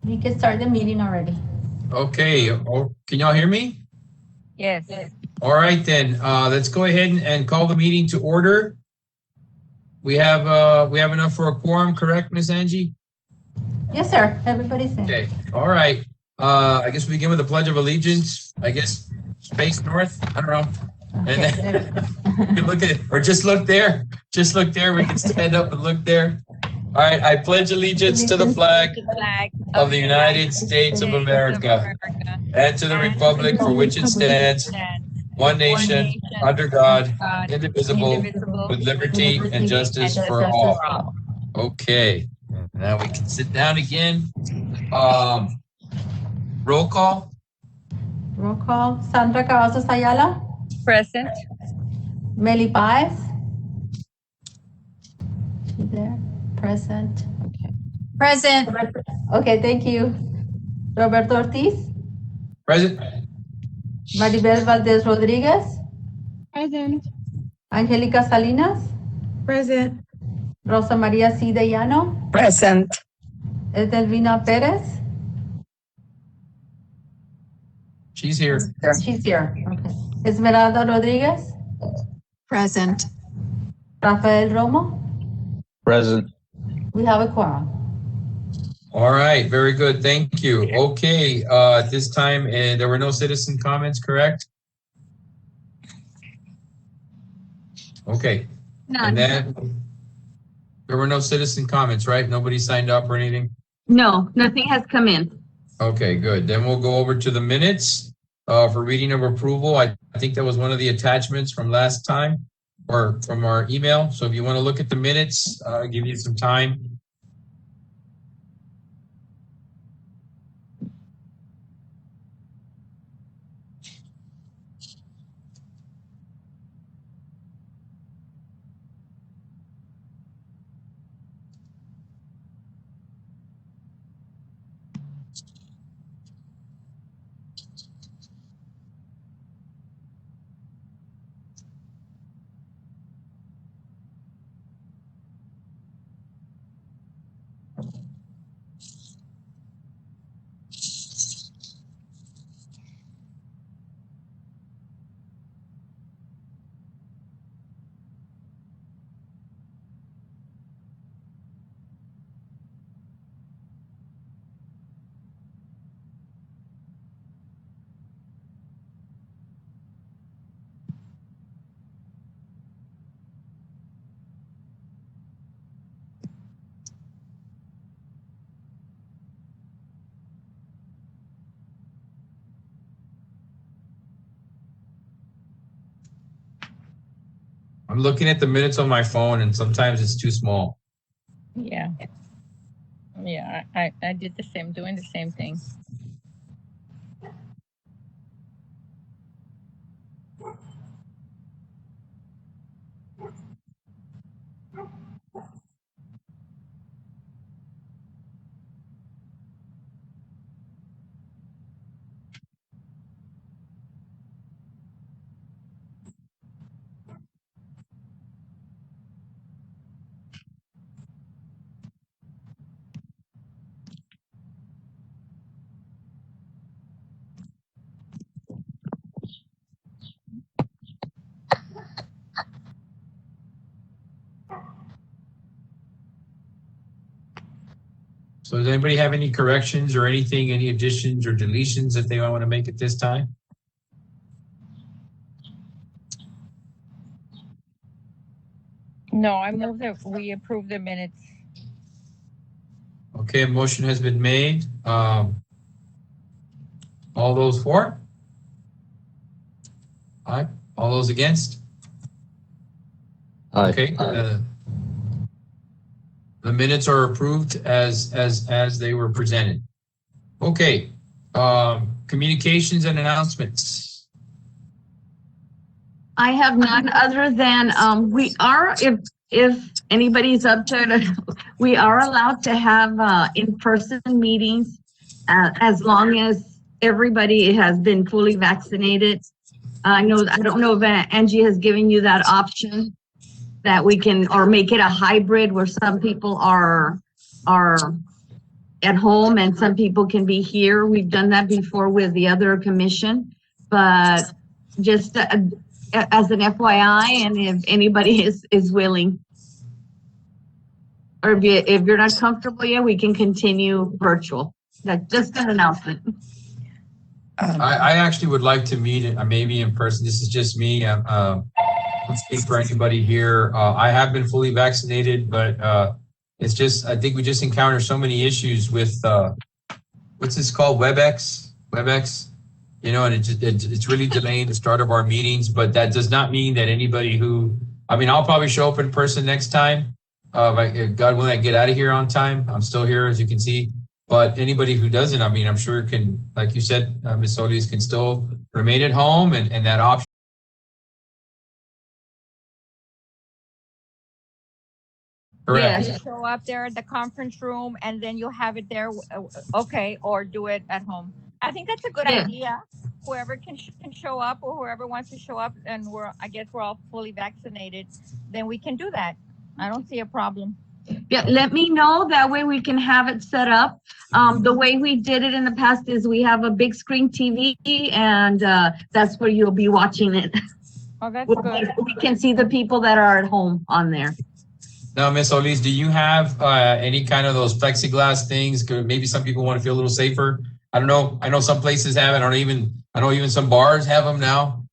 We can start the meeting already. Okay, can y'all hear me? Yes. All right then, let's go ahead and call the meeting to order. We have enough for a quorum, correct, Miss Angie? Yes, sir. Everybody's in. Okay, all right. I guess we begin with the Pledge of Allegiance. I guess face north. I don't know. And then you look at it, or just look there. Just look there. We can stand up and look there. All right. I pledge allegiance to the flag of the United States of America and to the republic for which it stands, one nation, under God, indivisible, with liberty and justice for all. Okay. Now we can sit down again. Roll call. Roll call. Sandra Cavazos Ayala. Present. Meli Baez. She there? Present. Okay. Present. Okay, thank you. Roberto Ortiz. Present. Maribel Valdez Rodriguez. Present. Angelica Salinas. Present. Rosa Maria C. de Llano. Present. Edelvina Perez. She's here. She's here. Okay. Esmeralda Rodriguez. Present. Rafael Romo. Present. We have a quorum. All right, very good. Thank you. Okay, at this time, there were no citizen comments, correct? Okay. None. And then there were no citizen comments, right? Nobody signed up or anything? No, nothing has come in. Okay, good. Then we'll go over to the minutes for reading of approval. I think that was one of the attachments from last time or from our email. So if you want to look at the minutes, I'll give you some time. I'm looking at the minutes on my phone and sometimes it's too small. Yeah. Yeah, I did the same, doing the same thing. So does anybody have any corrections or anything, any additions or deletions that they want to make at this time? No, I move that we approve the minutes. Okay, a motion has been made. All those for? Aye. All those against? Aye. Okay. The minutes are approved as they were presented. Okay. Communications and announcements. I have none other than we are, if anybody's up to it, we are allowed to have in-person meetings as long as everybody has been fully vaccinated. I don't know if Angie has given you that option that we can, or make it a hybrid where some people are at home and some people can be here. We've done that before with the other commission, but just as an FYI, and if anybody is willing. Or if you're not comfortable yet, we can continue virtual. That's just an announcement. I actually would like to meet maybe in person. This is just me. I don't speak for anybody here. I have been fully vaccinated, but it's just, I think we just encounter so many issues with, what's this called? WebEx, you know, and it's really delaying the start of our meetings, but that does not mean that anybody who, I mean, I'll probably show up in person next time. If God willing, I get out of here on time. I'm still here, as you can see. But anybody who doesn't, I mean, I'm sure can, like you said, Ms. Solis, can still remain at home, and that option. Correct. Yes. Show up there at the conference room and then you have it there, okay, or do it at home. I think that's a good Yeah. idea. Whoever can show up, or whoever wants to show up, and I guess we're all fully vaccinated, then we can do that. I don't see a problem. Yeah, let me know. That way we can have it set up. The way we did it in the past is we have a big screen TV, and that's where you'll be watching it. Oh, that's good. We can see the people that are at home on there. Now, Ms. Solis, do you have any kind of those plexiglass things? Maybe some people want to feel a little safer. I don't know. I know some places have it. I know even some bars have them now.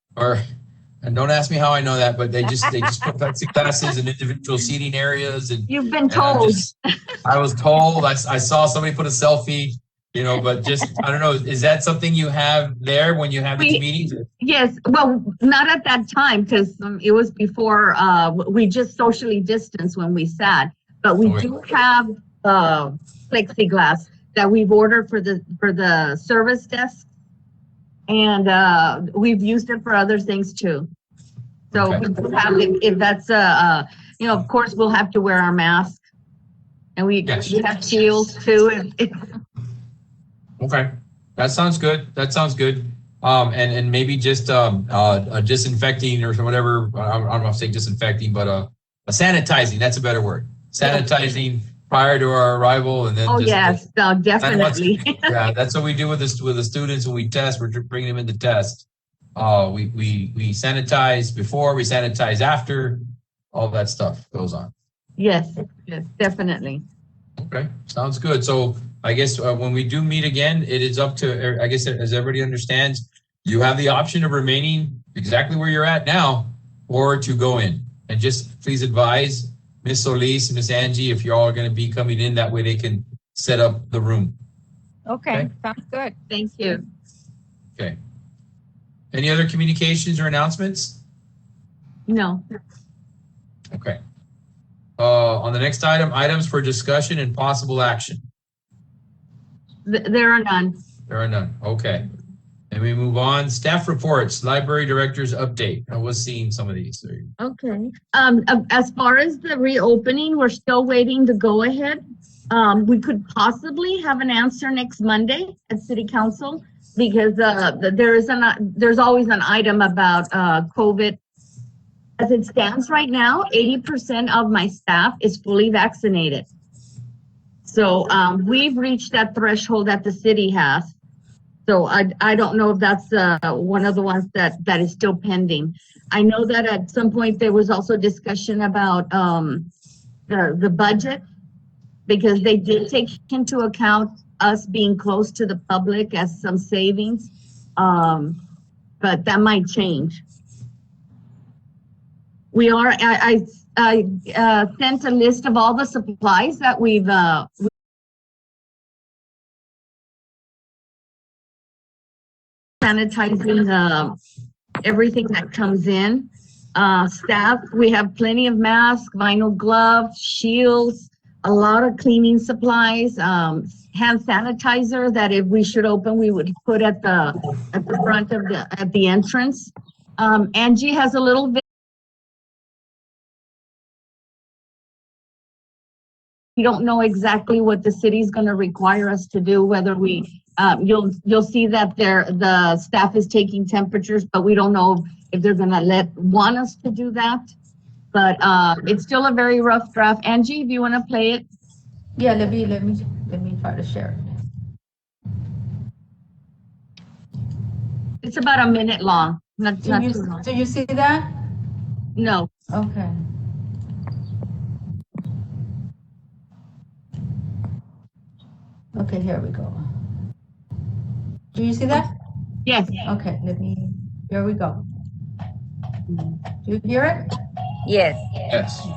And don't ask me how I know that, but they just put plexiglasses in individual seating areas. And You've been told. I was told. I saw somebody put a selfie. You know, but just, I don't know, is that something you have there when you have these meetings? Yes, well, not at that time, because it was before, we just socially distanced when we sat, but we do have plexiglass that we've ordered for the service desk, and we've used it for other things too. So we do have, if that's, you know, of course, we'll have to wear our mask, and we have shields too. Okay, that sounds good. That sounds good. And maybe just a disinfecting or whatever. I don't know if say disinfecting, but a sanitizing. That's a better word. Sanitizing prior to our arrival, and then. Oh yes, definitely. Yeah, that's what we do with the students when we test. We're bringing them in to test. We sanitize before, we sanitize after. All that stuff goes on. Yes, definitely. Okay, sounds good. So I guess when we do meet again, it is up to, I guess, as everybody understands, you have the option of remaining exactly where you're at now or to go in. And just please advise Ms. Solis and Ms. Angie if you're all going to be coming in, that way they can set up the room. Okay, sounds good. Thank you. Okay. Any other communications or announcements? No. Okay. On the next item, items for discussion and possible action. There are none. There are none. Okay. And we move on. Staff reports, library director's update. I was seeing some of these. Okay. As far as the reopening, we're still waiting to go ahead. We could possibly have an answer next Monday at City Council, because there's always an item about COVID. As it stands right now, 80% of my staff is fully vaccinated. So we've reached that threshold that the city has. So I don't know if that's one of the ones that is still pending. I know that at some point there was also discussion about the budget, because they did take into account us being close to the public as some savings, but that might change. We are, I sent a list of all the supplies that we've sanitizing everything that comes in. Staff, we have plenty of masks, vinyl gloves, shields, a lot of cleaning supplies, hand sanitizer that if we should open, we would put at the front of the entrance. Angie has a little bit. We don't know exactly what the city's going to require us to do, whether we, you'll see that the staff is taking temperatures, but we don't know if they're going to want us to do that. But it's still a very rough draft. Angie, if you want to play it. Yeah, let me try try to share it. It's about a minute long, not Do too long. you see that? No, Okay. Okay, here we go. Do you see that? yes. Okay, here we go. Do you hear it? Yes. Yes. Okay.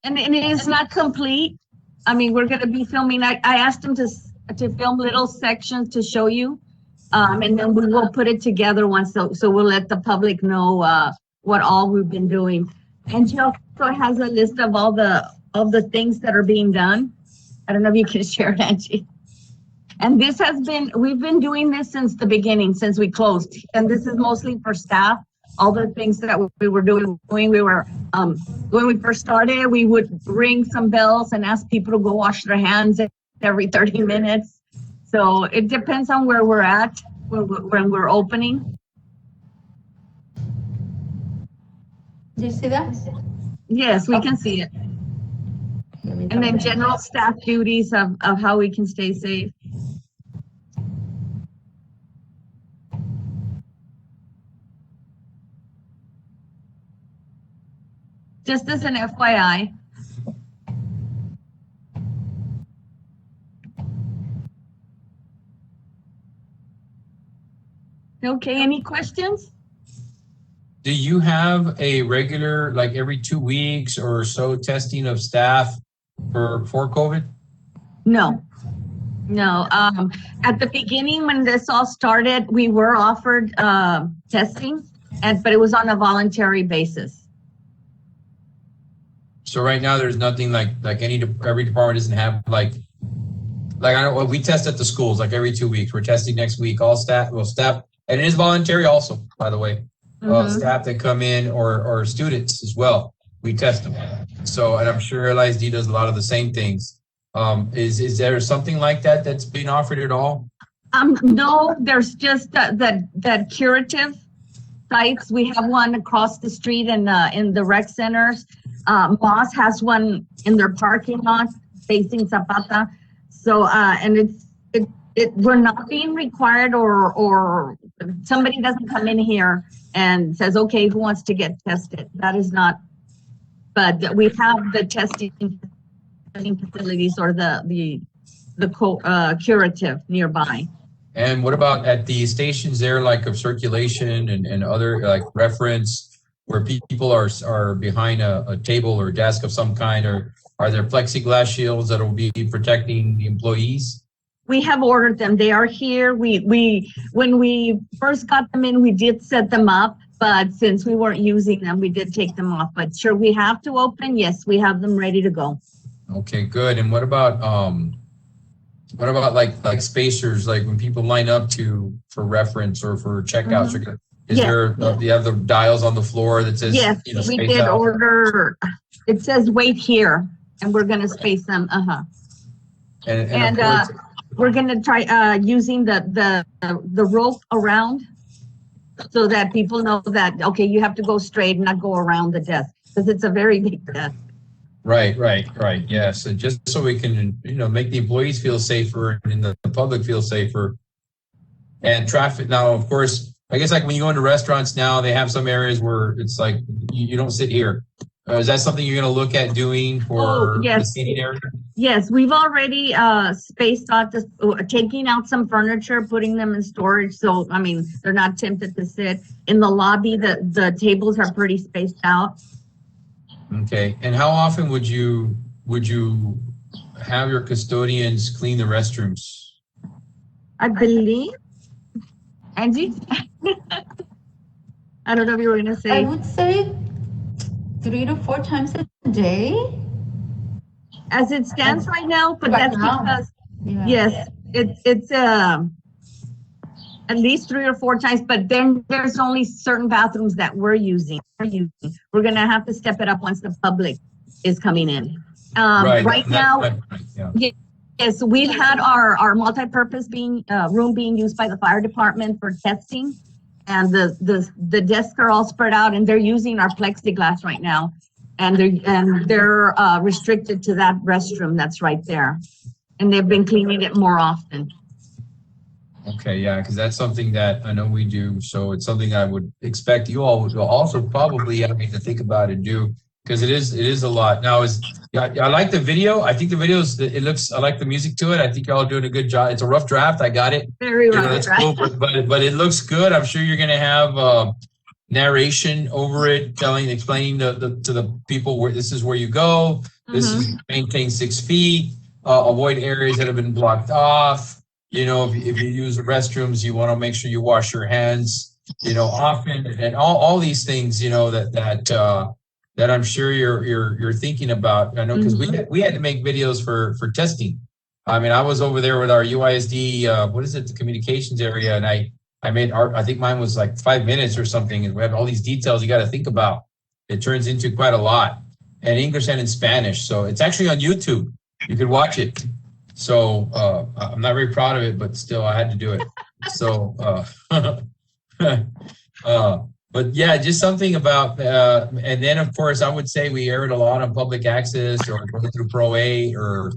And it is not complete. I mean, we're gonna be filming, I asked them to film little sections to show you. And then we will put it together once, so we'll let the public know, what all we've been doing. And she also has a list of all the things that are being done. I don't know if you can share it, Angie. And we've been doing this since the beginning, since we closed. And this is mostly for staff, all the things that we were doing. We were, when we first started, we would ring some bells and ask people to go wash their hands every 30 minutes. So it depends on where we're at, when we're opening. Do you see that? Yes, we can see it. And then general staff duties of how we can stay safe. Just as an FYI. Okay, any questions? Do you have a regular, like every 2 weeks or so, testing of staff for COVID? No. At the beginning, when this all started, we were offered testing, but it was on a voluntary basis. So right now, there's nothing like every department doesn't have like I don't know, we test at the schools like every 2 weeks. We're testing next week, all staff, and it is voluntary also, by the way. Staff that come in or students as well, we test them. So, and I'm sure LISD does a lot of the same things. Is there something like that that's being offered at all? No, there's just that curative sites. We have one across the street in the rec centers. Moss has one in their parking lot facing Zapata. So, and we're not being required or somebody doesn't come in here and says, okay, who wants to get tested? That is not, but we have the testing facilities or the curative nearby. And what about at the stations there, like of circulation and other like reference where people are behind a table or desk of some kind, or are there plexiglass shields that will be protecting the employees? We have ordered them. They are here. When we first got them in, we did set them up, but since we weren't using them, we did take them off. But sure, we have to open. Yes, we have them ready to go. Okay, good. And what about like spacers, like when people line up for reference or for checkouts? Is there, do you have the dials on the floor that says, yes, we did out? Order. It says wait here, and we're going to space them. And we're going to try using the rope around so that people know that, okay, you have to go straight and not go around the desk because it's a very big desk. Right. Yes. And just so we can, make the employees feel safer and the public feel safer. And traffic now, of course, I guess like when you go into restaurants now, they have some areas where it's like, you don't sit here. Is that something you're going to look at doing for the yes. seating area? Yes, we've already spaced out this, taking out some furniture, putting them in storage. So, I mean, they're not tempted to sit in the lobby. The tables are pretty spaced out. Okay. And how often would you have your custodians clean the restrooms? I believe. Angie? I don't know if you were gonna I say. would say 3 to 4 times a day. As it stands right now, but Right that's now. because, Yeah. yes, it's at least 3 or 4 times, but then there's only certain bathrooms that we're using. We're gonna have to step it up once the public is coming in. Right now, yeah. yes, we've had our multi-purpose room being used by the fire department for testing. And the desks are all spread out and they're using our plexiglass right now. And they're restricted to that restroom that's right there. And they've been cleaning it more often. Okay, yeah, because that's something that I know we do. So it's something I would expect you all will also probably have to think about and do, because it is a lot. Now, I like the video. I think the videos, I like the music to it. I think y'all doing a good job. It's a rough draft. I got it. Very rough, That's right? cool, but it looks good. I'm sure you're gonna have narration over it, explaining to the people where this is where you go. This is maintain 6 feet. Avoid areas that have been blocked off. You know, if you use the restrooms, you want to make sure you wash your hands, often, and all these things, that I'm sure you're thinking about. I know, because we had to make videos for testing. I mean, I was over there with our UISD, the communications area, and I made art. I think mine was like 5 minutes or something, and we have all these details you got to think about. It turns into quite a lot, in English and in Spanish. So it's actually on YouTube. You could watch it. So I'm not very proud of it, but still I had to do it. So, but yeah, just something about, and then of course I would say we air it a lot on public access or go through Pro 8 or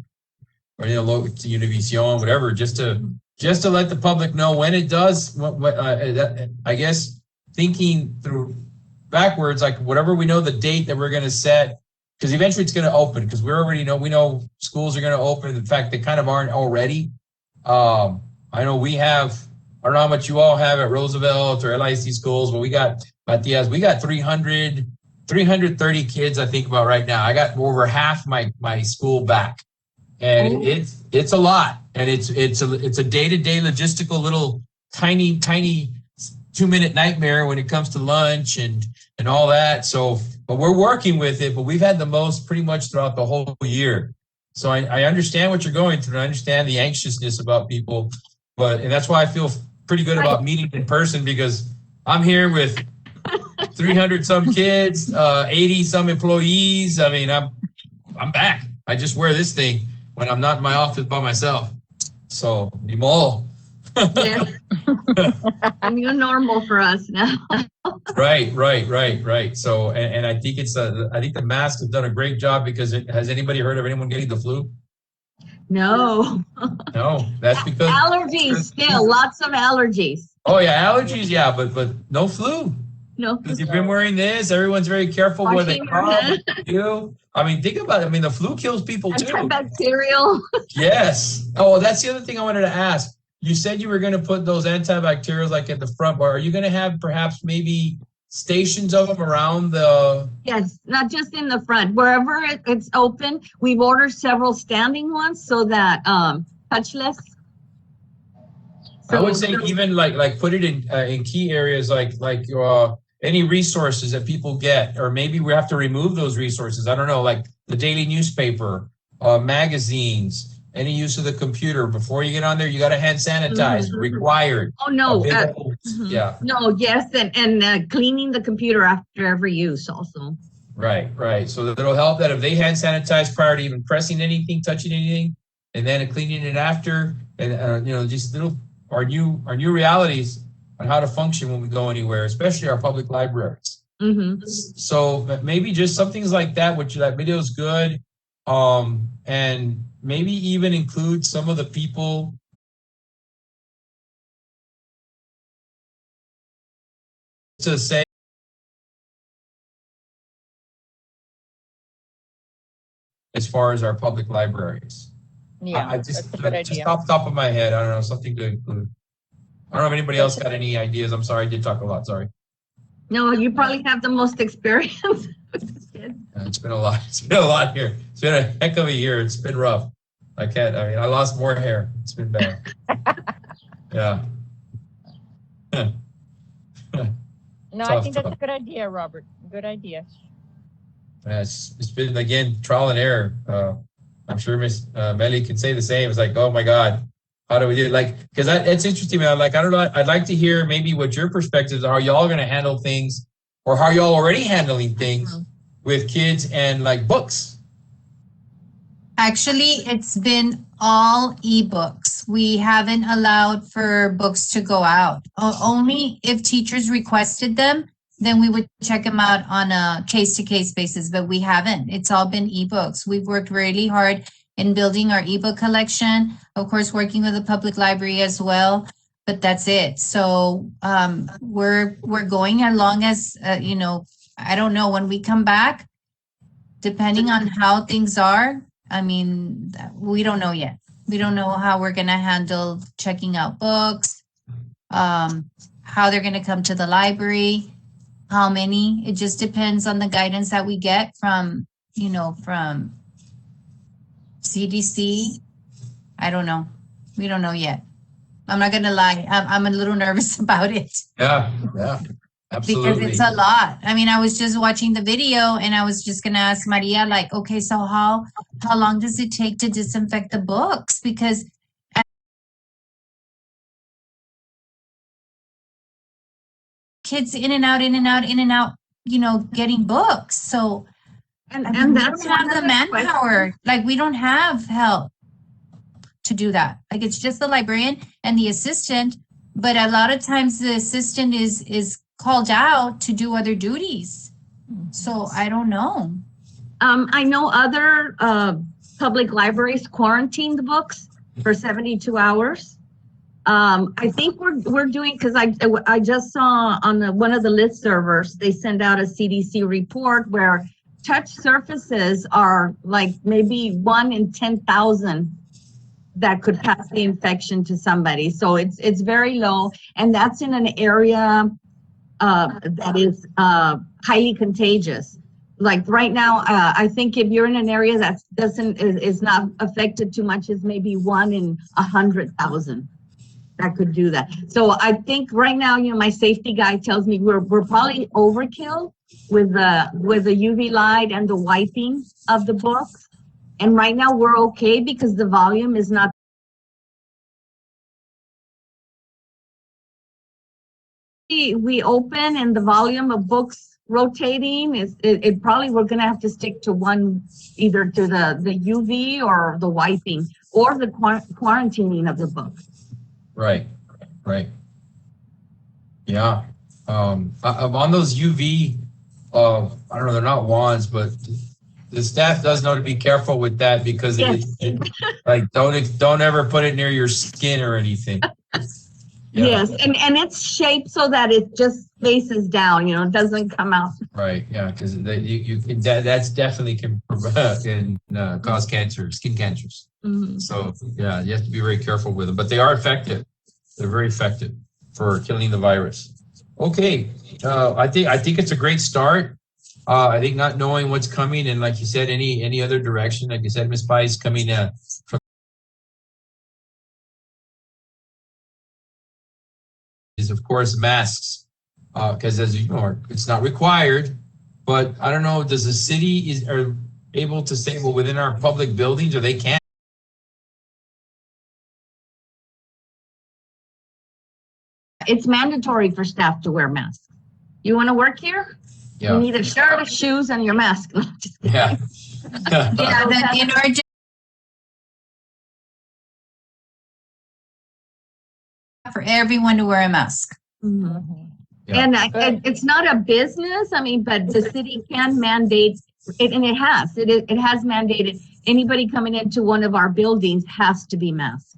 Univision, whatever, just to let the public know when it does. I guess thinking through backwards, like whatever we know the date that we're going to set. Because eventually it's going to open, because we know schools are going to open. In fact, they kind of aren't already. I know I don't know how much you all have at Roosevelt or LIC schools, but we got 330 kids, I think, about right now. I got over half my school back. And it's a lot. And it's a day-to-day logistical little tiny 2-minute nightmare when it comes to lunch and all that. So, but we're working with it, but we've had the most pretty much throughout the whole year. So I understand what you're going through. I understand the anxiousness about people, and that's why I feel pretty good about meeting in person, because I'm here with 300 some kids, 80 some employees. I mean, I'm back. I just wear this thing when I'm not in my office by myself. So, ni modo. Yes. A new normal for us now. Right. So, and I think I think the masks have done a great job, because has anybody heard of anyone getting the flu? No. No, that's because Allergies still, lots of allergies. Oh yeah, allergies, yeah, but no flu. No. Because you've been wearing this, everyone's very careful where they Washing your come. hands. I mean, think about it. I mean, the flu kills people too. Antibacterial. Yes. Oh, that's the other thing I wanted to ask. You said you were going to put those antibacterials like at the front bar. Are you going to have perhaps maybe stations of them around the? Yes, not just in the front. Wherever it's open, we've ordered several standing ones so that touchless. I would say even like put it in key areas like any resources that people get, or maybe we have to remove those resources. I don't know, like the daily newspaper, magazines, any use of the computer. Before you get on there, you got to hand sanitize, required. Oh, no. Yeah. No, yes, and cleaning the computer after every use also. Right. So it'll help that if they hand sanitize prior to even pressing anything, touching anything, and then cleaning it after, and just little our new realities on how to function when we go anywhere, especially our public libraries. So maybe just some things like that, which that video is good, and maybe even include some of the people to say as far as our public libraries. Yeah, I just, that's a good just idea. off the top of my head, I don't know, something to include. I don't know if anybody else got any ideas. I'm sorry, I did talk a lot, sorry. No, you probably have the most experience. It's been a lot. It's been a lot here. It's been a heck of a year. It's been rough. I lost more hair. It's been bad. Yeah. No, I Tough, think that's a tough. good idea, Robert. Good idea. It's been, again, trial and error. I'm sure Miss Melly can say the same. It's like, oh my God, how do we do it? Like, because it's interesting, man. Like, I don't know. I'd like to hear maybe what your perspectives are. How y'all going to handle things, or how y'all already handling things with kids and like books. Actually, it's been all ebooks. We haven't allowed for books to go out. Only if teachers requested them, then we would check them out on a case-to-case basis, but we haven't. It's all been ebooks. We've worked really hard in building our ebook collection, of course, working with the public library as well, but that's it. So we're going along as, I don't know, when we come back, depending on how things are, I mean, we don't know yet. We don't know how we're going to handle checking out books, how they're going to come to the library, how many. It just depends on the guidance that we get from CDC. I don't know. We don't know yet. I'm not going to lie. I'm a little nervous about it. Yeah, absolutely. Because it's a lot. I mean, I was just watching the video and I was just going to ask Maria, like, okay, so how long does it take to disinfect the books? Because kids in and out, getting books. So And we don't that's have the another manpower. question. Like, we don't have help to do that. Like, it's just the librarian and the assistant. But a lot of times the assistant is called out to do other duties. So I don't know. I know other public libraries quarantine the books for 72 hours. I think we're doing, because I just saw on one of the list servers, they send out a CDC report where touch surfaces are like maybe 1 in 10,000 that could pass the infection to somebody. So it's very low, and that's in an area that is highly contagious. Like right now, I think if you're in an area that is not affected too much, is maybe 1 in 100,000 that could do that. So I think right now, my safety guy tells me we're probably overkill with the UV light and the wiping of the books. And right now we're okay because the volume is not. We open and the volume of books rotating it probably we're gonna have to stick to one, either to the UV or the wiping or the quarantining of the book. Right. Yeah. On those UV, I don't know, they're not wands, but the staff does know to be careful with that, because Yes. like don't ever put it near your skin or anything. Yeah. Yes, and it's shaped so that it just faces down, it doesn't come out. Right. Yeah, because that's definitely can cause cancer, skin cancers. Mhm. So yeah, you have to be very careful with them, but they are effective. They're very effective for killing the virus. Okay, I think it's a great start. I think not knowing what's coming, and like you said, any other direction, like you said, Ms. Pai is coming from is of course masks, because as you know, it's not required. But I don't know, does the city are able to say, well, within our public buildings, or they can't? It's mandatory for staff to wear masks. You want to work here? Yeah. You need a shirt, shoes, and your mask. Yeah. Yeah, then in order for everyone to wear a mask. Mhm. Yeah. And it's not a business, but the city can mandate it, and it has mandated anybody coming into one of our buildings has to be masked.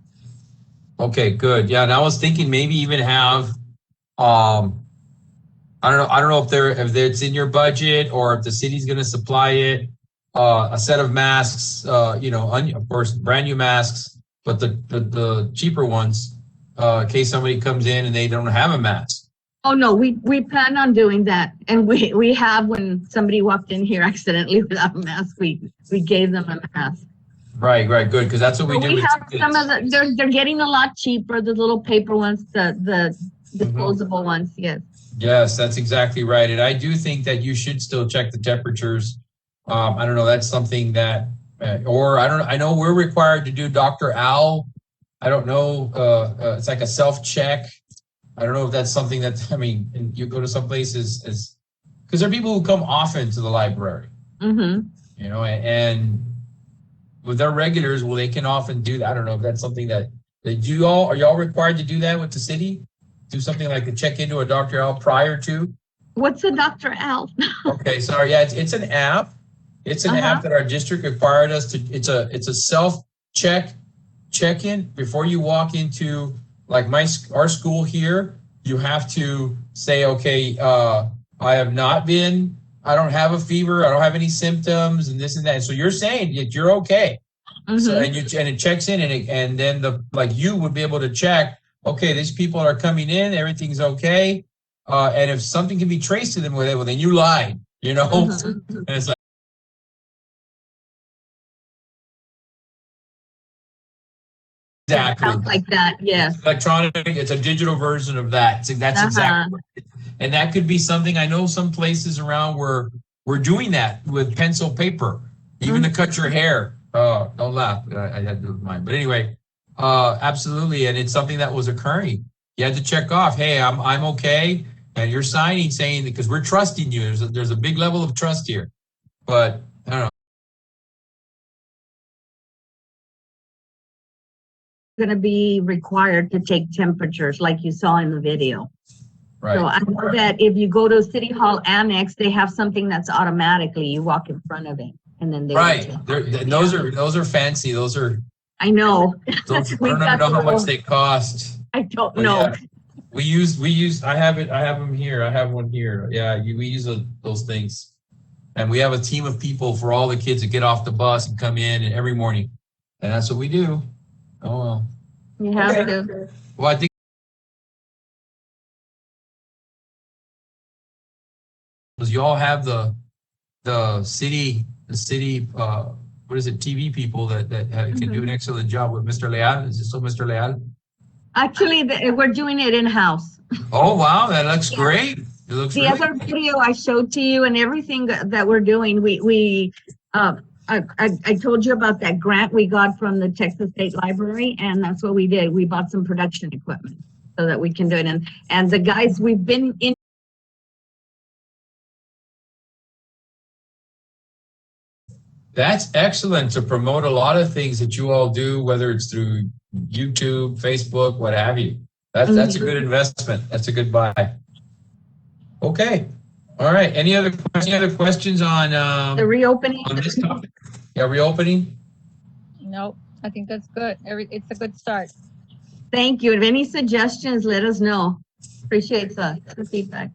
Okay, good. Yeah, and I was thinking maybe even have, I don't know if it's in your budget or if the city's going to supply it, a set of masks, of course, brand new masks, but the cheaper ones, in case somebody comes in and they don't have a mask. Oh, no, we plan on doing that. And we have, when somebody walked in here accidentally without a mask, we gave them a mask. Right, good, because that's what we So do. we with have kids. some of they're getting a lot cheaper, the little paper ones, the disposable ones, yes. Yes, that's exactly right. And I do think that you should still check the temperatures. I don't know, that's something that, I know we're required to do Dr. Al. I don't know, it's like a self-check. I don't know if that's something that, and you go to some places because there are people who come often to the library, and with their regulars, well, they can often do that. I don't know if that's something that are y'all required to do that with the city? Do something like to check into a Dr. Al prior to? What's a Dr. Al? Okay, sorry. Yeah, it's an app. It's an app that our district required us to. It's a self check-in before you walk into like our school here. You have to say, okay, I don't have a fever, I don't have any symptoms, and this and that. So you're saying that you're okay. So and it checks in, and then you would be able to check. Okay, these people are coming in, everything's okay. And if something can be traced to them, well, then you lied, And it's like, exactly. Sounds like that, yes. It's electronic, it's a digital version of that. That's exactly right. And that could be something, I know some places around where we're doing that with pencil paper, even to cut your hair. Don't laugh, I had to do mine. But anyway, absolutely, and it's something that was occurring. You had to check off, hey, I'm okay, and you're signing saying, because we're trusting you. There's a big level of trust here, but I don't know. Going to be required to take temperatures like you saw in the video. Right. So I know that if you go to City Hall Annex, they have something that's automatically, you walk in front of it and then they. Right, those are fancy. Those are. I know. I don't know how much they cost. I don't know. Yeah, we use. I have them here. I have one here. Yeah, we use those things, and we have a team of people for all the kids that get off the bus and come in every morning, and that's what we do. Oh well. You have to. Well, I think. Because you all have the city what is it, TV people that can do an excellent job with Mr. Leal. Is it so, Mr. Leal? Actually, we're doing it in-house. Oh wow, that looks great. It looks The really other video I showed to you and everything that we're doing, I told you about that grant we got from the Texas State Library, and that's what we did. We bought some production equipment so that we can do it. And the guys, we've been in. That's excellent to promote a lot of things that you all do, whether it's through YouTube, Facebook, what have you. That's a good investment. That's a good buy. Okay. All right. Any other questions on The reopening? on this topic? Yeah, reopening. Nope, I think that's good. It's a good start. Thank you. If any suggestions, let us know. Appreciate the feedback.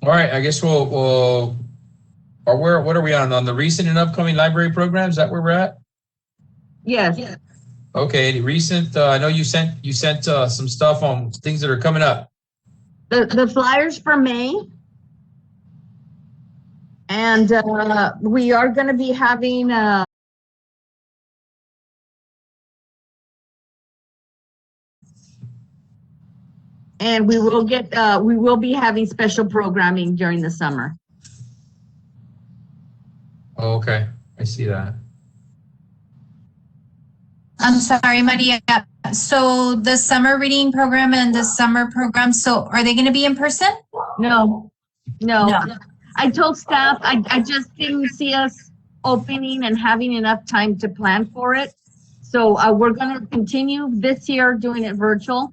All right. I guess we'll or what are we on the recent and upcoming library programs? Is that where we're at? Yes. Okay. Recent. I know you sent some stuff on things that are coming up. The flyers for May. And we are going to be having and we will be having special programming during the summer. Oh, okay. I see that. I'm sorry, Maria. So the summer reading program and the summer program, so are they going to be in person? No. I told staff, I just didn't see us opening and having enough time to plan for it. So we're going to continue this year doing it virtual.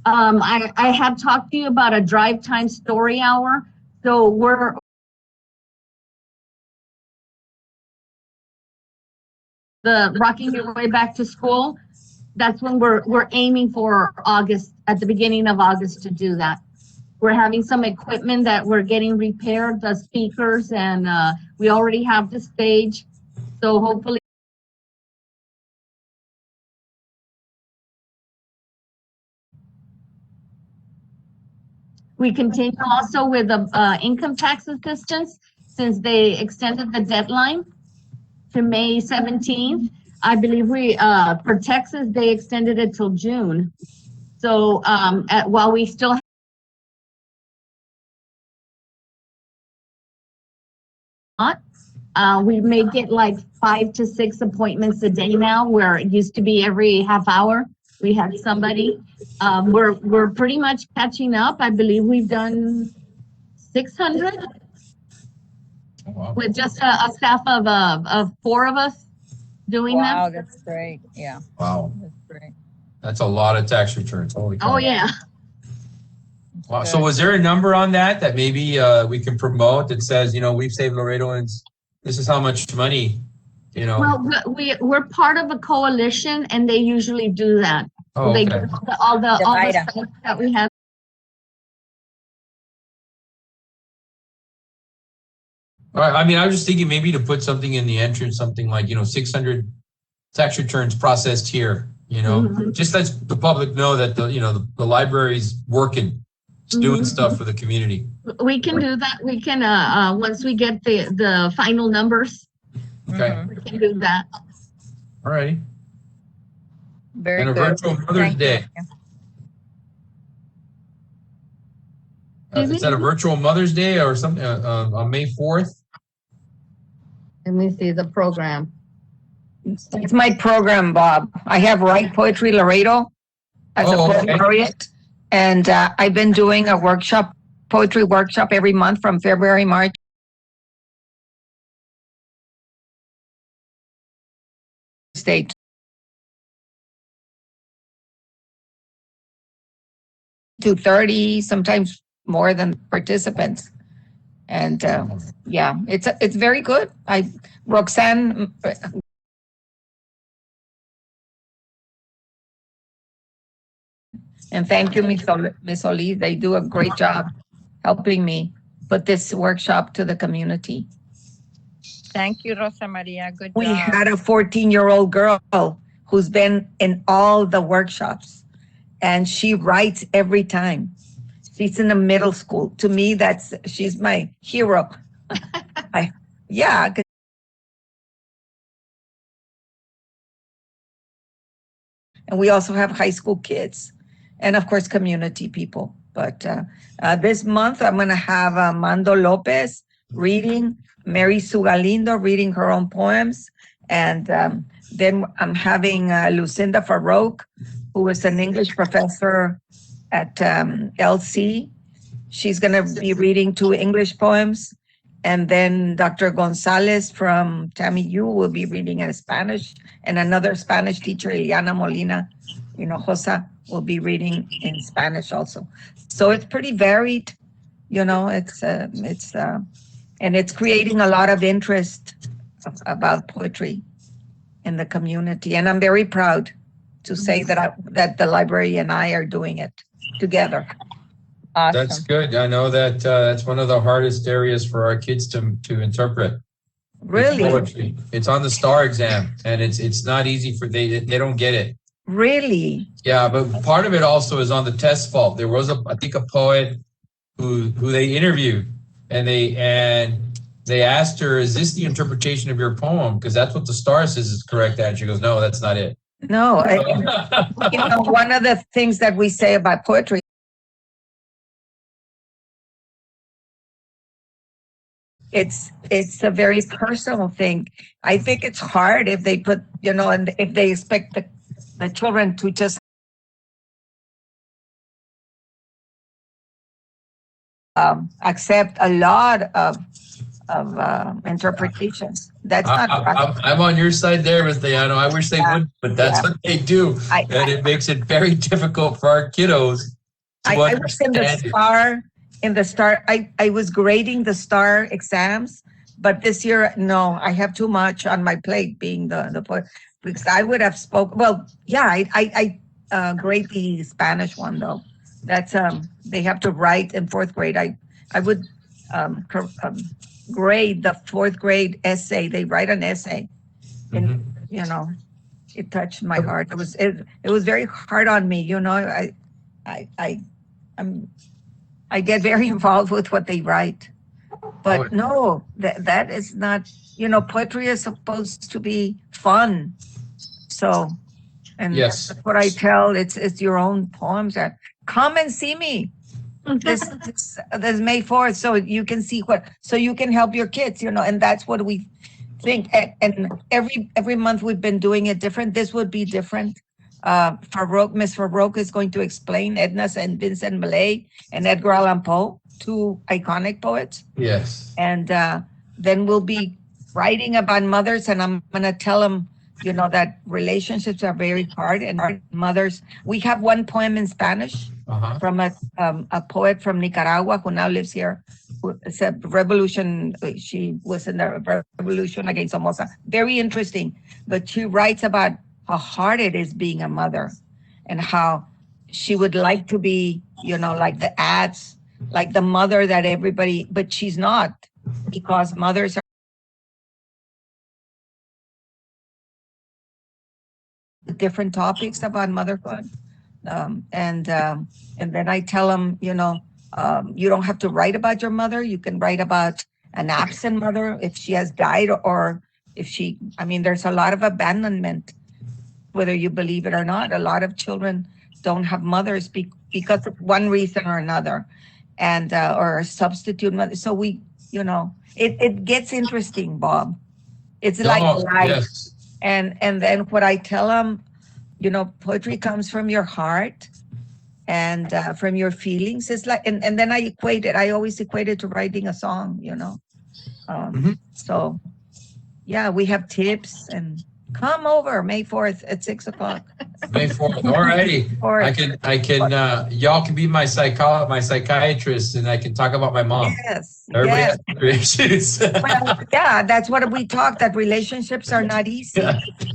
I had talked to you about a drive time story hour. So we're the Rocking Your Way Back to School. That's when we're aiming for August, at the beginning of August, to do that. we're having some equipment that we're getting repaired, the speakers, and we already have the stage. So hopefully we continue also with the income tax assistance since they extended the deadline to May 17th. I believe for Texas, they extended it till June. So while we still we may get like 5 to 6 appointments a day now, where it used to be every half hour we had somebody. We're pretty much catching up. I believe we've done 600 Oh, wow. with just a staff of 4 of us doing Wow, them. that's great. Yeah, Wow. that's great. That's a lot of tax returns. Holy cow. Oh yeah. Wow. So was there a number on that maybe we can promote that says, we've saved Laredoans, this is how much money, Well, we're part of a coalition, and they usually do that. Oh, They okay. give all the Divide stuff that we have. All right. I mean, I was just thinking maybe to put something in the entrance, something like, 600 tax returns processed here, Mhm. just lets the public know that the library's working, it's doing stuff for the community. We can do that. We can once we get the final numbers, Okay. Mhm. we can do that. All righty. Very And a good. virtual Mother's Thank you. Day. Is that a virtual Mother's Day or something on May 4th? Let me see the program. It's my program, Bob. I have Write Poetry Laredo as a poet Okay. laureate. And I've been doing a workshop, poetry workshop every month from February, March. State. To 30, sometimes more than participants. And yeah, it's very good. Roxanne, and thank you, Miss Solis. They do a great job helping me put this workshop to the community. Thank you, Rosa Maria. Good We job. had a 14-year-old girl who's been in all the workshops, and she writes every time. She's in the middle school. To me, she's my hero. Yeah. And we also have high school kids, and of course, community people. But this month, I'm going to have Mando Lopez reading, Mary Sue Galindo reading her own poems, and then I'm having Lucinda Farouk, who is an English professor at LC. She's going to be reading 2 English poems. And then Dr. Gonzalez from Tammy U will be reading in Spanish. And another Spanish teacher, Ileana Molina, Hinojosa, will be reading in Spanish also. So it's pretty varied, and it's creating a lot of interest about poetry in the community. And I'm very proud to say that the library and I are doing it together. Awesome. That's good. I know that that's one of the hardest areas for our kids to interpret. Really? Poetry. It's on the STAR exam, and it's not easy they don't get it. Really? Yeah, but part of it also is on the test fault. There was I think a poet who they interviewed, and they asked her, "Is this the interpretation of your poem? Because that's what the STAR says is correct." And she goes, "No, that's not it." No. One of the things that we say about poetry, it's a very personal thing. I think it's hard if they put, and if they expect the children to just accept a lot of interpretations. That's not right. I'm on your side there, Ms. Diano. I wish they would, but that's what they do. And it makes it very difficult for our kiddos to I was understand. in the STAR, I was grading the STAR exams, but this year, no, I have too much on my plate being the poet, because I would have I grade the Spanish one though. That's they have to write in fourth grade. I would grade the fourth grade essay. They write an essay, and Mhm. you know, it touched my heart. It was very hard on me. You know, I I I'm, I get very involved with what they write. Oh, But no, that is not. You know, poetry is supposed to be fun. So, and yes. that's what I tell. It's your own poems. That come and see me this May 4th, so you can see what, so you can help your kids. You know, and that's what we think. And every month we've been doing it different. This would be different. Farouk, Miss Farouk is going to explain Edna and Vincent Millay and Edgar Allan Poe, two iconic poets. Yes. And then we'll be writing about mothers, and I'm going to tell them, you know, that relationships are very hard, and mothers. We have one poem in Spanish Uh-huh. from a poet from Nicaragua who now lives here. It's a revolution. She was in the revolution against Somoza. Very interesting. But she writes about how hard it is being a mother, and how she would like to be, you know, like the ads, like the mother that everybody, but she's not, because mothers are different topics about motherhood. And then I tell them, you know, you don't have to write about your mother. You can write about an absent mother if she has died, or if she, I mean, there's a lot of abandonment, whether you believe it or not. A lot of children don't have mothers because of one reason or another, and or a substitute mother. So we, you know, it gets interesting, Bob. It's like No, life. yes. And then what I tell them, you know, poetry comes from your heart, and from your feelings. It's like, and then I equate it. I always equate it to writing a song, you know. Mhm. So yeah, we have tips, and come over May 4th at 6 o'clock. May 4th. All righty. Or Y'all can be my psychiatrist, and I can talk about my mom. yes, Everybody yes. has their issues. Well, yeah, that's what we talked, that relationships are not easy.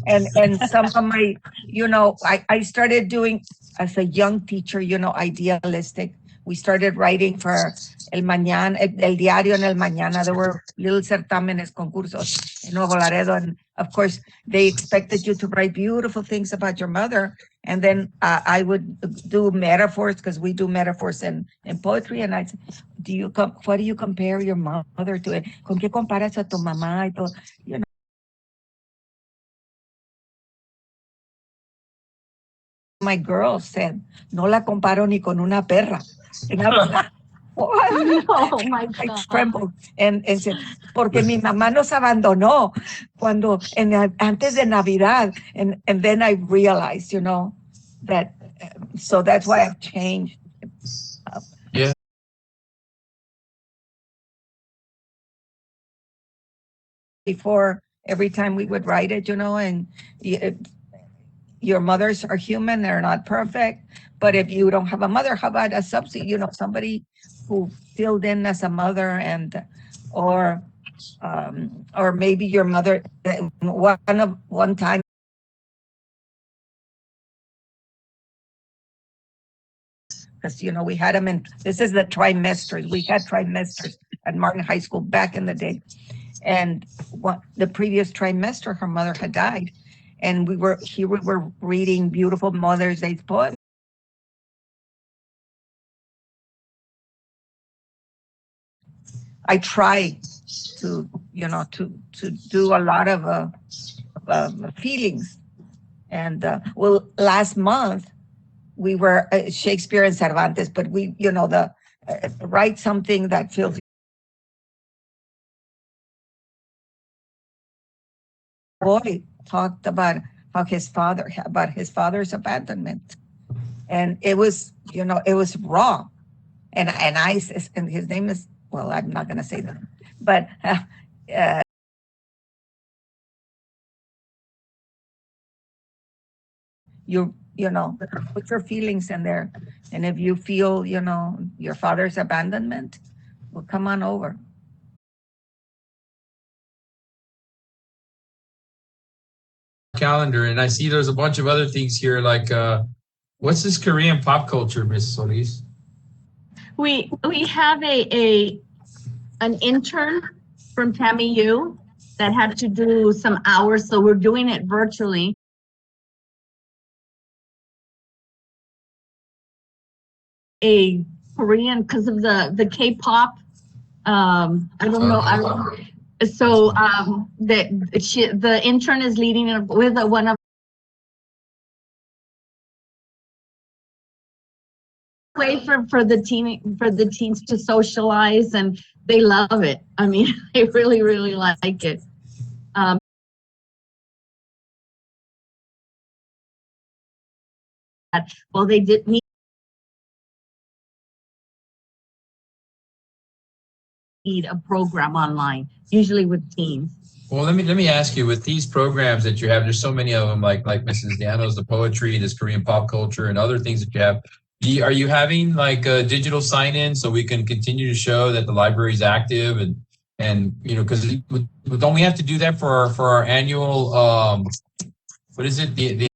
And some of my, you know, I started doing as a young teacher, you know, idealistic. We started writing for El Mañana, El Diario en El Mañana. There were little certámenes, concursos in Nuevo Laredo. And of course, they expected you to write beautiful things about your mother. And then I would do metaphors, because we do metaphors in poetry. And I said, what do you compare your mother to? ¿Con qué comparas a tu mamá? Y todo. You know, my girl said, no la comparo ni con una perra. And I was like, what? Oh, my I God. trembled and said, porque mi mamá nos abandonó antes de Navidad. And then I realized, you know, that, so that's why I've changed. Yeah. Before, every time we would write it, you know, and your mothers are human, they're not perfect. But if you don't have a mother, how about a substitute, you know, somebody who filled in as a mother, and or maybe your mother, one time, because you know, we had them in, this is the trimesters. We had trimesters at Martin High School back in the day. And the previous trimester, her mother had died. And we were reading beautiful Mother's Day poems. I try to, you know, to do a lot of feelings. And well, last month we were Shakespeare and Cervantes, but we, you know, the write something that feels. Boy talked about his father's abandonment, and it was, you know, it was raw. And and his name is, well, I'm not going to say that, but you know, put your feelings in there. And if you feel, you know, your father's abandonment, well, come on over. Calendar, and I see there's a bunch of other things here, like What's this Korean pop culture, Miss Solis? We have an intern from Tammy U that had to do some hours, so we're doing it virtually. A Korean, because of the K-pop, I don't know. So the intern is leading it with one of way for the teens to socialize, and they love it. I mean, they really like it. Well, they did need a program online, usually with teens. Well, let me ask you, with these programs that you have, there's so many of them, like Mrs. Diano's, the poetry, this Korean pop culture, and other things that you have. Are you having like a digital sign-in so we can continue to show that the library is active and because don't we have to do that for our annual what is it, the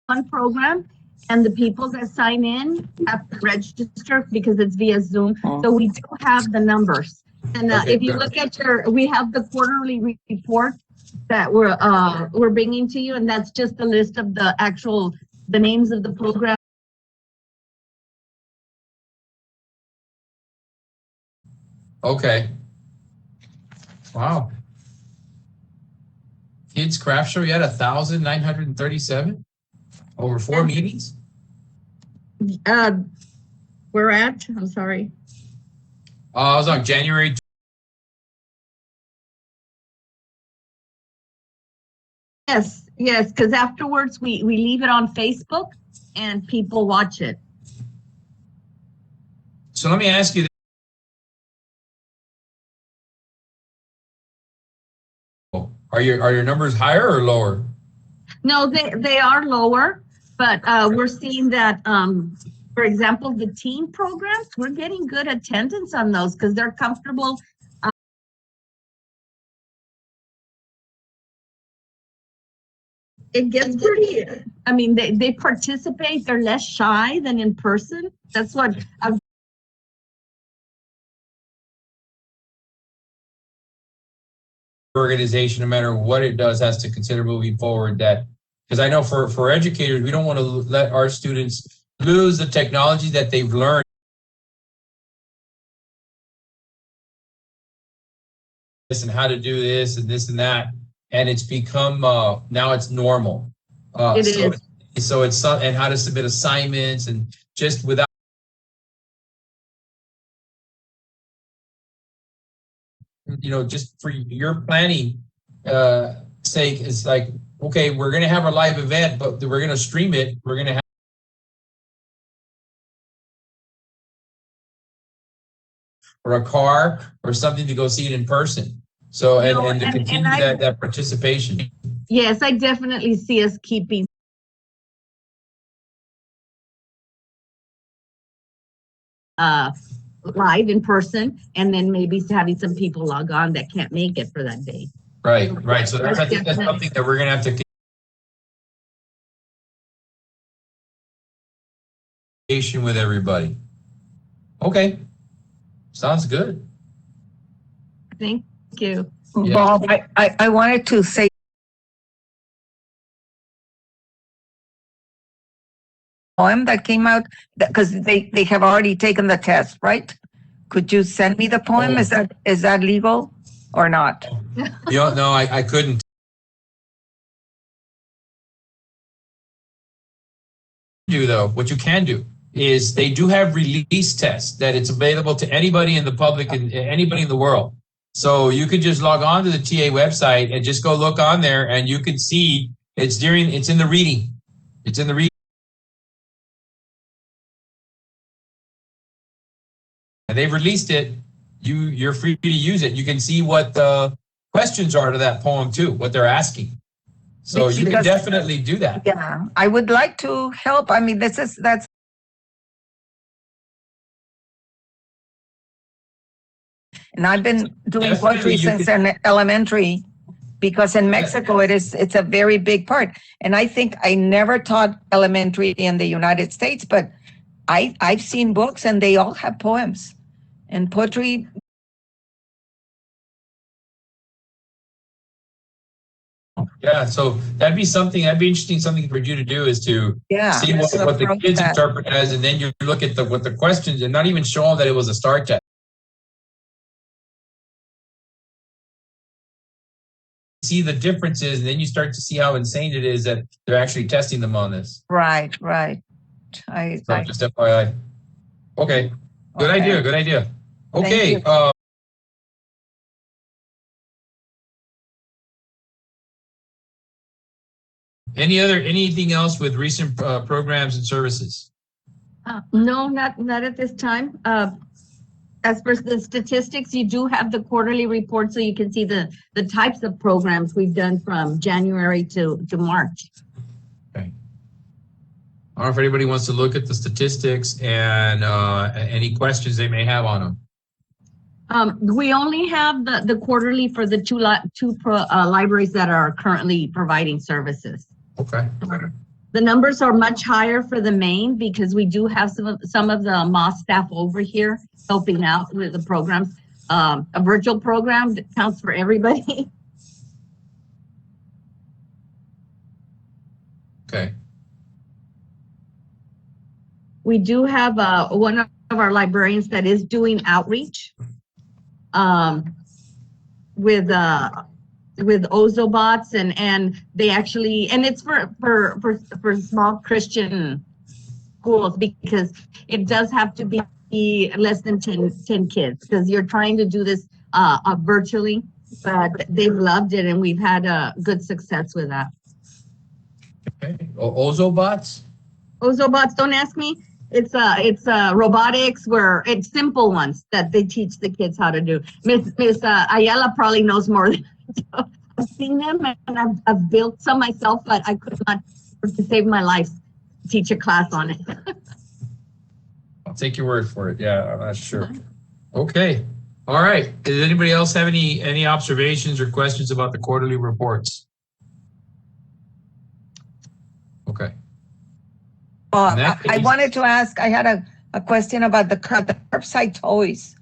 One program, and the people that sign in have to register because it's via Zoom. So we do have the numbers. And Okay, if you good. look at we have the quarterly report that we're bringing to you, and that's just the list of the names of the program. Okay. Wow. Kids craft show, you had 1,937 over 4 meetings? We're at, I'm sorry. I was on January. Yes, because afterwards we leave it on Facebook and people watch it. So let me ask you, are your numbers higher or lower? No, they are lower, but we're seeing that, for example, the teen programs, we're getting good attendance on those because they're comfortable. It gets pretty, I mean, they participate, they're less shy than in person. That's what organization, no matter what it does, has to consider moving forward that, because I know for educators, we don't want to let our students lose the technology that they've learned this and how to do this and this and that, and it's become now it's normal. it is. So it's and how to submit assignments and just without just for your planning sake, it's like, okay, we're going to have our live event, but we're going to stream it. We're going to have or a car or something to go see it in person. So and to continue that participation. Yes, I definitely see us keeping live in person, and then maybe having some people log on that can't make it for that day. Right. So I think that's something that we're going to have to communicate with everybody. Okay, sounds good. Thank you. Yeah. Bob, I wanted to say poem that came out because they have already taken the test, right? Could you send me the poem? Oh. Is that legal or not? No, I couldn't. What you can do is they do have release tests that it's available to anybody in the public and anybody in the world. So you could just log on to the TA website and just go look on there, and you can see it's in the reading. It's in the reading. And they've released it. You're free to use it. You can see what the questions are to that poem too, what they're asking. So you can definitely do that. Yeah, I would like to help. I mean, that's. And I've been doing Definitely poetry since elementary. because in Mexico it's a very big part. And I think I never taught elementary in the United States, but I've seen books and they all have poems and poetry. Yeah, so that'd be interesting, something for you to do is to Yeah. see what the kids interpret as, and then you look at what the questions, and not even show them that it was a STAR test. See the differences, and then you start to see how insane it is that they're actually testing them on this. Right. So just FYI. Okay. Good idea. Okay. Anything else with recent programs and services? No, not at this time. As for the statistics, you do have the quarterly report, so you can see the types of programs we've done from January to March. Okay. I don't know if anybody wants to look at the statistics and any questions they may have on them. We only have the quarterly for the two libraries that are currently providing services. Okay. The numbers are much higher for the main because we do have some of the MOS staff over here helping out with the programs. A virtual program that counts for everybody. Okay. We do have one of our librarians that is doing outreach with Ozobots, and they actually, and it's for small Christian schools, because it does have to be less than 10 kids, because you're trying to do this virtually, but they've loved it and we've had good success with that. Okay. Ozobots? Ozobots, don't ask me. It's robotics, where it's simple ones that they teach the kids how to do. Miss Ayala probably knows more than I've seen them, and I've built some myself, but I could not, to save my life, teach a class on it. I'll take your word for it. Yeah, I'm not sure. Okay. All right. Does anybody else have any observations or questions about the quarterly reports? Okay. I wanted to ask, I had a question about the curbside toys.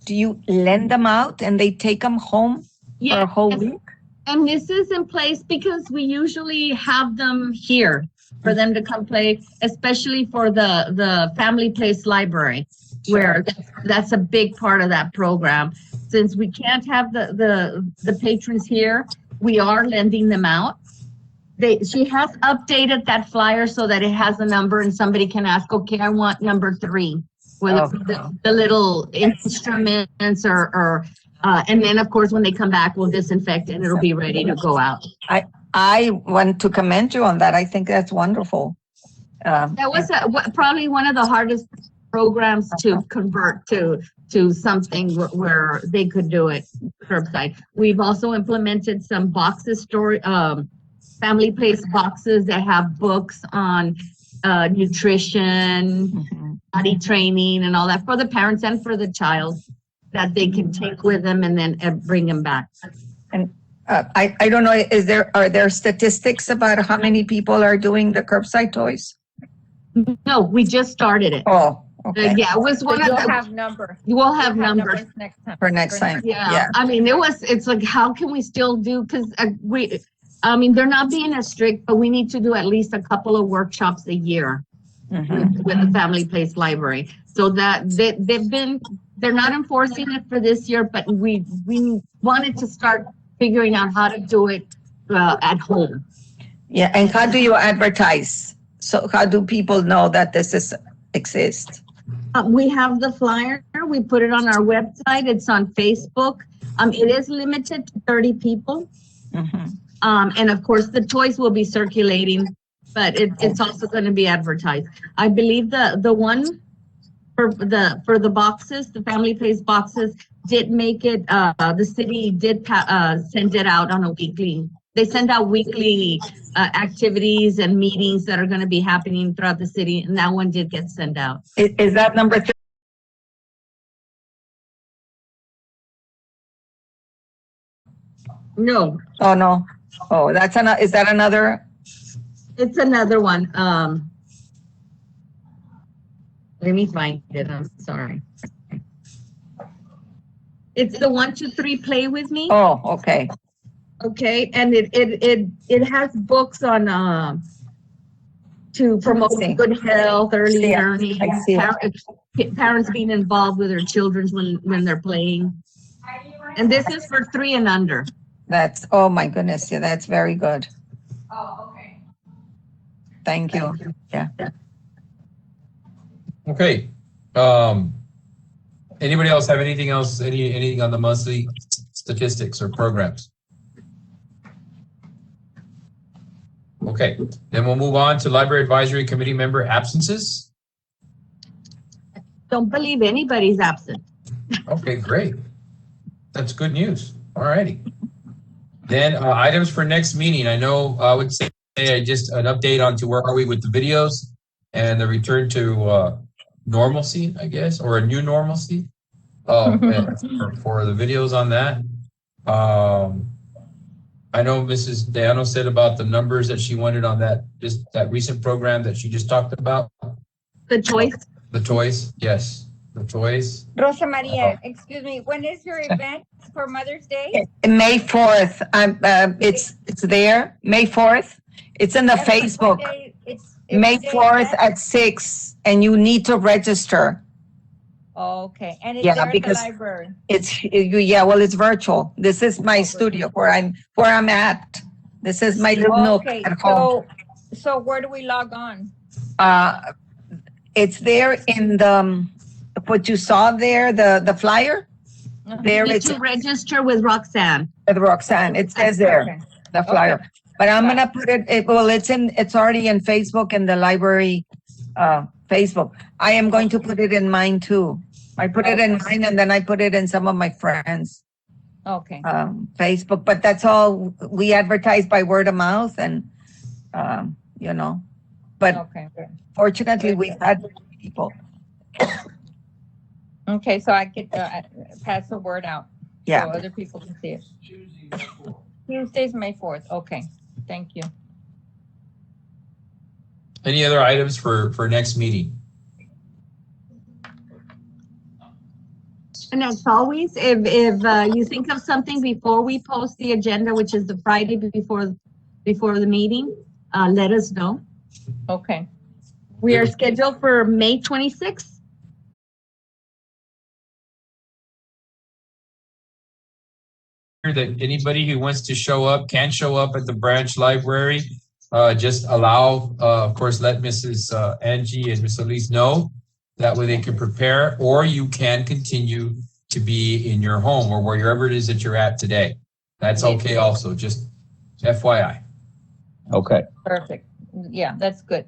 Do you lend them out and they take them home for a whole week? And this is in place because we usually have them here for them to come play, especially for the Family Place Library, where that's a big part of that program. Since we can't have the patrons here, we are lending them out. She has updated that flyer so that it has a number and somebody can ask, okay, I want number 3 with the little instruments or and then of course when they come back, we'll disinfect and it'll be ready to go out. I want to commend you on that. I think that's wonderful. That was probably one of the hardest programs to convert to something where they could do it curbside. We've also implemented some boxes, Family Place boxes that have books on nutrition, body training, and all that for the parents and for the child that they can take with them and then bring them back. And I don't know, are there statistics about how many people are doing the curbside toys? No, we just started it. Oh, okay. Yeah, it was one of the. have numbers. You will have numbers next time. For next time. Yeah. I mean, it's like, how can we still do, because they're not being as strict, but we need to do at least a couple of workshops a year with the Family Place Library. So that they're not enforcing it for this year, but we wanted to start figuring out how to do it at home. Yeah, and how do you advertise? So how do people know that this exists? We have the flyer. We put it on our website. It's on Facebook. It is limited to 30 people. And of course, the toys will be circulating, but it's also going to be advertised. I believe the one for the boxes, the Family Place boxes, did make it. The city did send it out on a weekly. They send out weekly activities and meetings that are going to be happening throughout the city, and that one did get sent out. Is that number 3? No, Oh, no. Oh, that's another, is that another? it's another one. Let me find it. I'm sorry. It's the 1, 2, 3 play with me. Oh, okay. Okay, and it has books on to promote See. good health, early See it. learning, I see it. parents being involved with their children when they're playing. And this is for 3 and under. That's, oh my goodness, yeah, that's very good. Oh, okay. Thank you. Yeah. Okay. Anybody else have anything else, anything on the monthly statistics or programs? Okay, then we'll move on to Library Advisory Committee member absences. Don't believe anybody's absent. Okay, great. That's good news. All righty. Then items for next meeting. I know I would say just an update on to where are we with the videos and the return to normalcy, I guess, or a new normalcy for the videos on that. I know Mrs. Dano said about the numbers that she wanted on that recent program that she just talked about. The choice. The toys, yes, the toys. Rosa Maria, excuse me, when is your event for Mother's Day? May 4th, it's there, May 4th. It's in the Facebook. May 4th at 6, and you need to register. Okay, and it's Yeah, there at the because library. It's virtual. This is my studio where I'm at. This is my little nook Okay, at home. so where do we log on? It's there in the, what you saw there, the flyer. There You need it's to register with Roxanne. with Roxanne. It says there, the flyer. But I'm gonna put it, it's already in Facebook and the library Facebook. I am going to put it in mine too. I put it in mine and then I put it in some of my friends' Okay, Facebook, but that's all, we advertise by word of mouth and, but okay, good. fortunately we've had people. Okay, so I could pass the word out. Yeah. So other people can see it. Tuesday's May 4th, okay, thank you. Any other items for next meeting? And as always, if you think of something before we post the agenda, which is the Friday before the meeting, let us know. Okay, We are scheduled for May 26th. That anybody who wants to show up can show up at the branch library. Just allow, of course, let Mrs. Angie and Miss Elise know. That way they can prepare, or you can continue to be in your home or wherever it is that you're at today. That's okay also, just FYI. Okay. perfect. Yeah, that's good.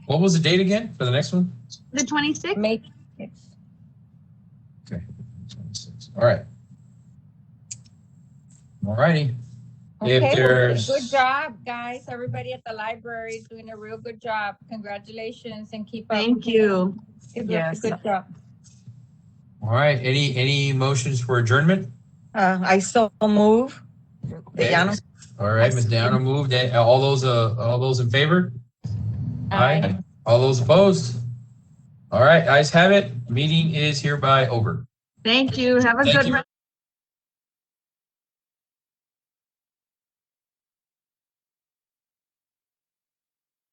What was the date again for the next one? The 26th? May, Okay, 26. All right. All righty. okay, If well, there's, good job, guys. Everybody at the library is doing a real good job. Congratulations and keep up. Thank you. Yes. Good job. all right, any motions for adjournment? I so move. Dejano. All right, Ms. Deanna moved. All those in favor? Aye. All those opposed? All right, ayes have it. Meeting is hereby over. Thank you. Have a Thank good you. rest